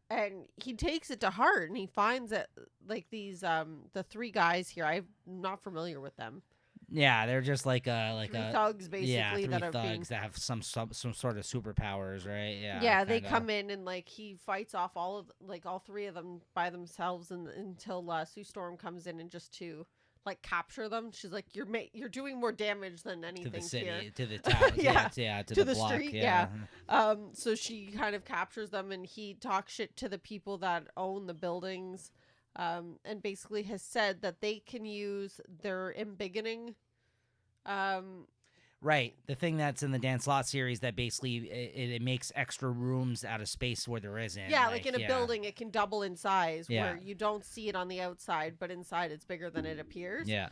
And he takes it to heart, and he finds that like these the three guys here, I'm not familiar with them. Yeah, they're just like three thugs basically that have some sort of superpowers, right? Yeah, they come in and like he fights off all three of them by themselves, and until Sue Storm comes in and just to like capture them. She's like, you're doing more damage than anything to the city, here. to the town, to the block, street, so she kind of captures them, and he talks shit to the people that own the buildings. And basically has said that they can use their embiggening. Right. The thing that's in the Dan Slott series that basically it makes extra rooms out of space where there isn't. Yeah, like in a building, it can double in size where you don't see it on the outside, but inside it's bigger than it appears. Yeah.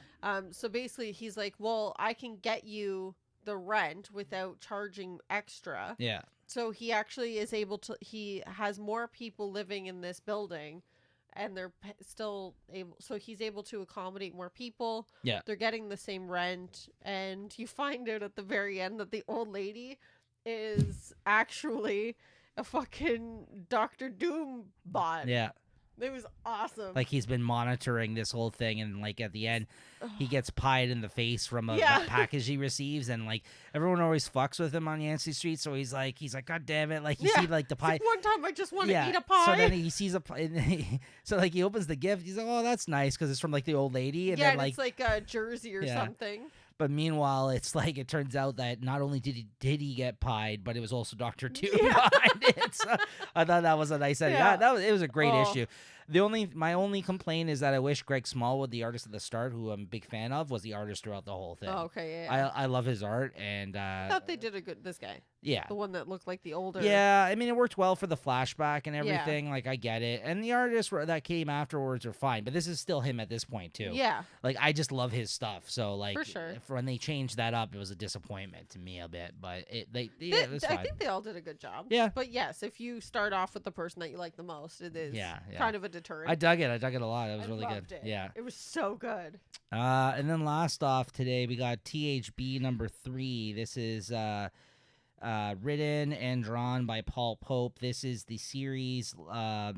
So basically he's like, well, I can get you the rent without charging extra. Yeah. So he actually is able to, he has more people living in this building, and they're still able, so he's able to accommodate more people. Yeah. They're getting the same rent, and you find out at the very end that the old lady is actually a fucking Dr. Doom bot. Yeah. It was awesome. Like he's been monitoring this whole thing, and like at the end, he gets pied in the face from a Yeah. package he receives, and like everyone always fucks with him on Yancy Street. So he's like, God damn it! Like you see like the pie. Like, one time I just want to eat a pie. So then he sees a pie. So like he opens the gift. He's like, oh, that's nice because it's from like the old lady. And then and like it's like a jersey or something. But meanwhile, it's like it turns out that not only did he get pied, but it was also Dr. Doom behind it. So I thought that was a nice idea. Yeah. It was a great issue. My only complaint is that I wish Greg Smallwood, the artist at the start, who I'm a big fan of, was the artist throughout the whole thing. Oh, okay, yeah. I love his art, and I thought they did a good. This guy, yeah, the one that looked like the older. Yeah, I mean it worked well for the flashback and everything. Like I get it, and the artists that came afterwards are fine, but this is still him at this point too. Yeah, like I just love his stuff. So like, for sure, when they changed that up, it was a disappointment to me a bit. But it was I fine. think they all did a good job. Yeah, but yes, if you start off with the person that you like the most, it is kind of a deterrent. I dug it a lot. It was really good. It. Yeah, it was so good. And then last off today we got THB number 3. This is written and drawn by Paul Pope. This is the series, I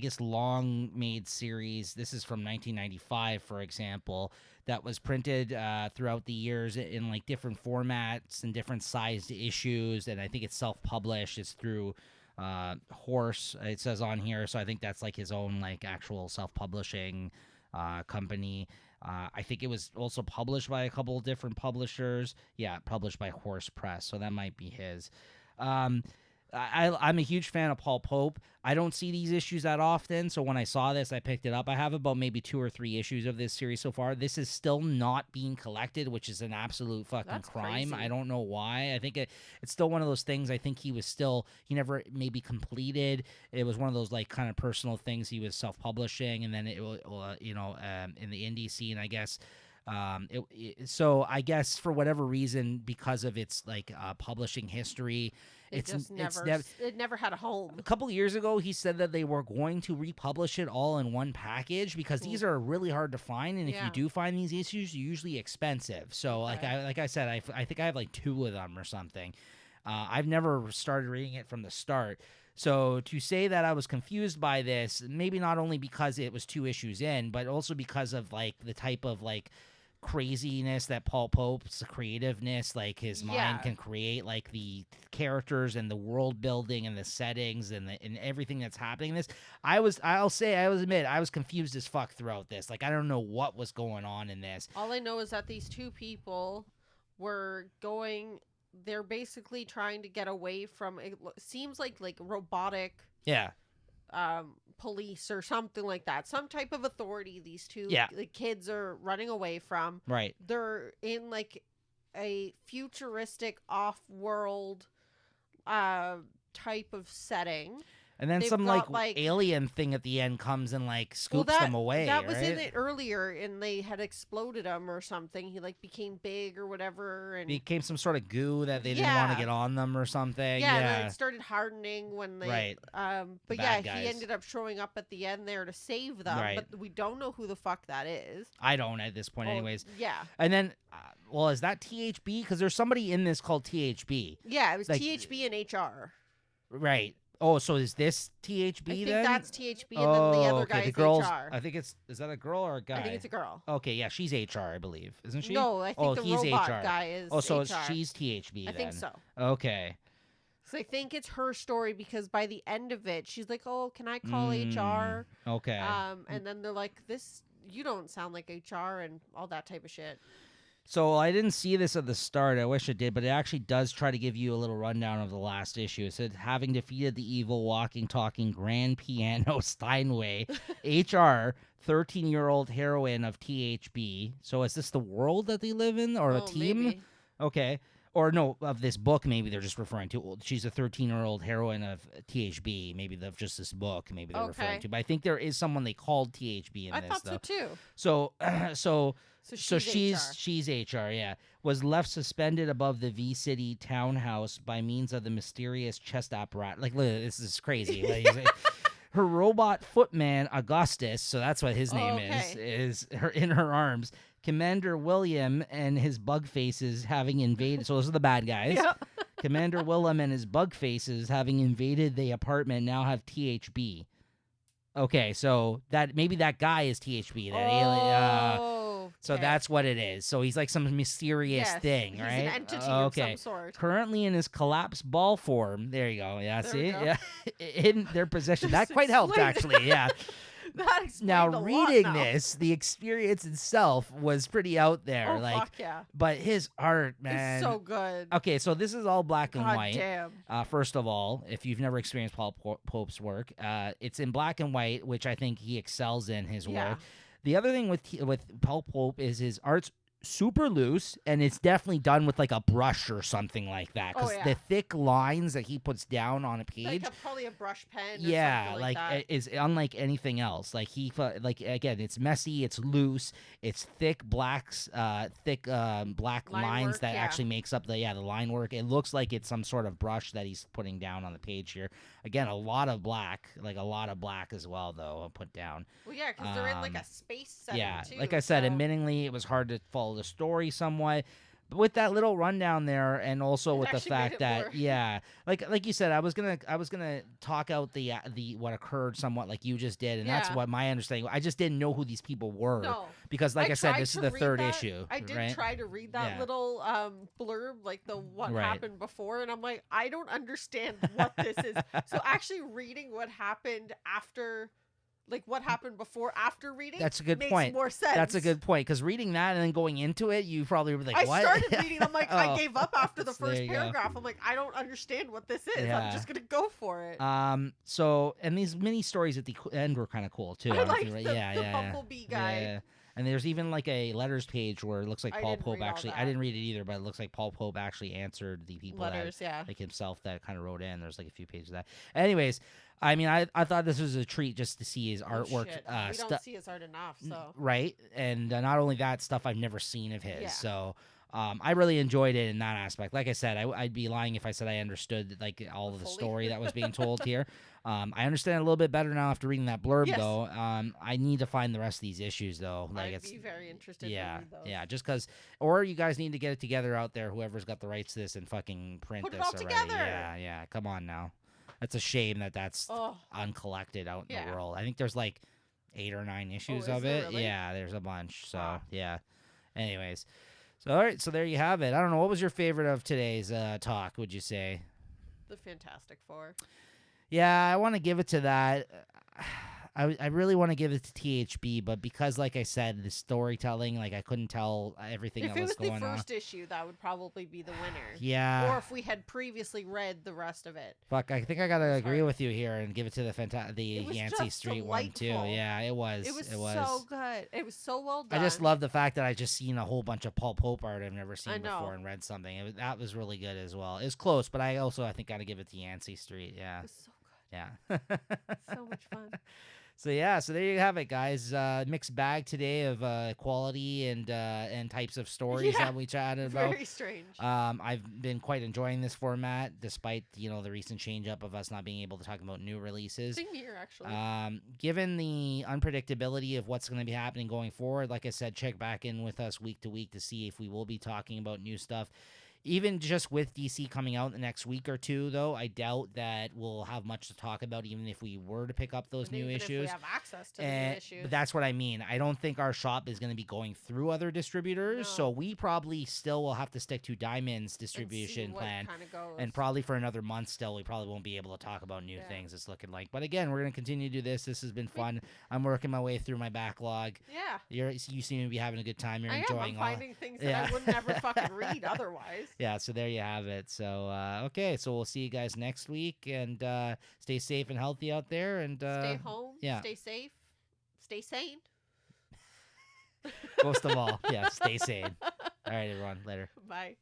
guess long made series. This is from 1995, for example, that was printed throughout the years in like different formats and different sized issues, and I think it's self-published. It's through Horse, it says on here, so I think that's like his own like actual self-publishing company. I think it was also published by a couple of different publishers. Yeah, published by Horse Press, so that might be his. I'm a huge fan of Paul Pope. I don't see these issues that often, so when I saw this, I picked it up. I have about maybe 2 or 3 issues of this series so far. This is still not being collected, which is an absolute fucking crime. Crazy. I don't know why. I think it's still one of those things. I think he never maybe completed. It was one of those like kind of personal things. He was self-publishing, and then it in the indie scene, I guess. So I guess for whatever reason, because of its like publishing history, it never had a home. A couple years ago, he said that they were going to republish it all in one package because these are really hard to find, and if you do find these issues, they're usually expensive. So like I said, I think I have like 2 of them or something. I've never started reading it from the start. So to say that I was confused by this, maybe not only because it was 2 issues in, but also because of like the type of like craziness that Paul Pope's creativeness, like his mind can create, like the characters and the world building and the settings and everything that's happening in this. I was admit I was confused as fuck throughout this. Like I don't know what was going on in this. All I know is that these 2 people were going. They're basically trying to get away from. It seems like robotic. Yeah. Police or something like that, some type of authority these 2 the kids are running away from. Right. They're in like a futuristic off-world type of setting. And then some like alien thing at the end comes and like scoops them away. That was in it earlier, and they had exploded him or something. He like became big or whatever, and became some sort of goo that they didn't want to get on them or something. Yeah, and then it started hardening when they. Right. But he ended up showing up at the end there to save them. Right. But we don't know who the fuck that is. I don't at this point, anyways. Yeah. And then, is that THB? Because there's somebody in this called THB. Yeah, it was like, THB and HR. Right. Oh, so is this THB then? I think that's THB, and then the other guy is HR. I think is that a girl or a guy? I think it's a girl. Okay, yeah, she's HR, I believe. Isn't she? No, I think the robot guy is Oh, so HR. she's THB then. I think so. Okay. So I think it's her story because by the end of it, she's like, oh, can I call HR? Okay. And then they're like, you don't sound like HR and all that type of shit. So I didn't see this at the start. I wish it did, but it actually does try to give you a little rundown of the last issue. It said, having defeated the evil, walking, talking Grand Piano Steinway, HR, 13-year-old heroine of THB. So is this the world that they live in, or a team? Maybe. Okay. Or no, of this book, maybe they're just referring to. She's a 13-year-old heroine of THB. Maybe just this book, maybe they're referring to. But I think there is someone they called THB in this, I thought so, too. So she's HR, yeah. Was left suspended above the V-City townhouse by means of the mysterious chest apparatus. Like, look, this is crazy. Her robot footman, Augustus, so that's what his name is her in her arms. Commander William and his bug faces having invaded. So those are the bad guys. Commander Willem and his bug faces having invaded the apartment now have THB. Okay, so that maybe that guy is THB, that alien. Oh, So okay. that's what it is. So he's like some mysterious Yes, thing, he's right? an entity of some Okay. sort. Currently in his collapsed ball form. There you go. Yeah, There we see? go. Yeah. In their possession. Just That quite helped, explain- actually. Yeah. That explained Now, a lot reading now. this, the experience itself was pretty out there. Oh, like, fuck yeah. but his art, man. It's so good. Okay, so this is all black and God white. damn. First of all, if you've never experienced Paul Pope's work, it's in black and white, which I think he excels in his Yeah. work. The other thing with Paul Pope is his art's super loose, and it's definitely done with like a brush or something like that. Because the thick lines that he puts down on a page, Like probably a brush pen. Or yeah, something like that. is unlike anything else. Like like again, it's messy, it's loose, it's thick blacks, black Line lines work, that yeah. actually makes up the line work. It looks like it's some sort of brush that he's putting down on the page here. Again, a lot of black, as well though, put down. Well, yeah, because they're in like a space setting Yeah, too. like I said, so... admittingly, it was hard to follow the story somewhat. But with that little rundown there, and also with the fact that like you said, I was gonna talk out the what occurred somewhat like you just did, and that's what my understanding. I just didn't know who these people were because, like I said, this is the third issue. I did try to read that little blurb, like the what happened before, and I'm like, I don't understand what this is. So actually reading what happened after. Like what happened before, after reading? That's a good makes point. More sense. That's a good point because reading that and then going into it, you probably were like, I "What?" started reading. I'm like, I gave up after the first There you paragraph. I'm like, I don't understand what this is. Yeah. I'm just gonna go for it. So and these mini stories at the end were kind of cool too. I like the bumblebee guy. Yeah. And there's even like a letters page where it looks like Paul Pope actually. I didn't read it either, but it looks like Paul Pope actually answered the people like himself that kind of wrote in. There's like a few pages of that. Anyways, I mean, I thought this was a treat just to see his artwork. We don't see his art enough, so right. And not only that, stuff I've never seen of his. Yeah. So. I really enjoyed it in that aspect. Like I said, I'd be lying if I said I understood like all of the story that was being told here. I understand a little bit better now after reading that blurb, though. I need to find the rest of these issues, though. Like I'd be very interested. Yeah, to read those. yeah. Just because, or you guys need to get it together out there. Whoever's got the rights to this and fucking print Put this it all already. together. Yeah. Come on now. That's a shame that's uncollected out in the world. I think there's like 8 or 9 issues of it. Really? Yeah, there's a bunch. So yeah. Anyways. So, all right, so there you have it. I don't know, what was your favorite of today's talk, would you say? The Fantastic Four. Yeah, I want to give it to that. I really want to give it to THB, but because, like I said, the storytelling, like I couldn't tell everything that was going on. If it was the first issue, that would probably be the winner. Yeah. Or if we had previously read the rest of it. Fuck, I think I gotta agree with you here and give it to the Yancy Street delightful. one too. Yeah, it was. It was so good. It was so well done. I just love the fact that I just seen a whole bunch of Paul Pope art I've never seen before and read something. That was really good as well. It was close, but I think gotta give it to Yancy Street. Yeah. It was so good. Yeah. So much fun. So there you have it, guys. Mixed bag today of quality and types of stories that we chatted about. Very strange. I've been quite enjoying this format, despite the recent change up of us not being able to talk about new releases. Same here, actually. Given the unpredictability of what's going to be happening going forward, like I said, check back in with us week to week to see if we will be talking about new stuff. Even just with DC coming out the next week or two, though, I doubt that we'll have much to talk about, even if we were to pick up those new issues. If we have access to the new issues. But that's what I mean. I don't think our shop is going to be going through other distributors, so we probably still will have to stick to Diamond's distribution plan. And probably for another month still, we probably won't be able to talk about new things, it's looking like. But again, we're going to continue to do this. This has been fun. I'm working my way through my backlog. Yeah. You seem to be having a good time. You're enjoying I'm finding things that I would never fucking read otherwise. Yeah, so there you have it. So okay, so we'll see you guys next week, and stay safe and healthy out there, and stay home, stay safe, stay sane. Most of all, stay sane. All right, everyone, later. Bye.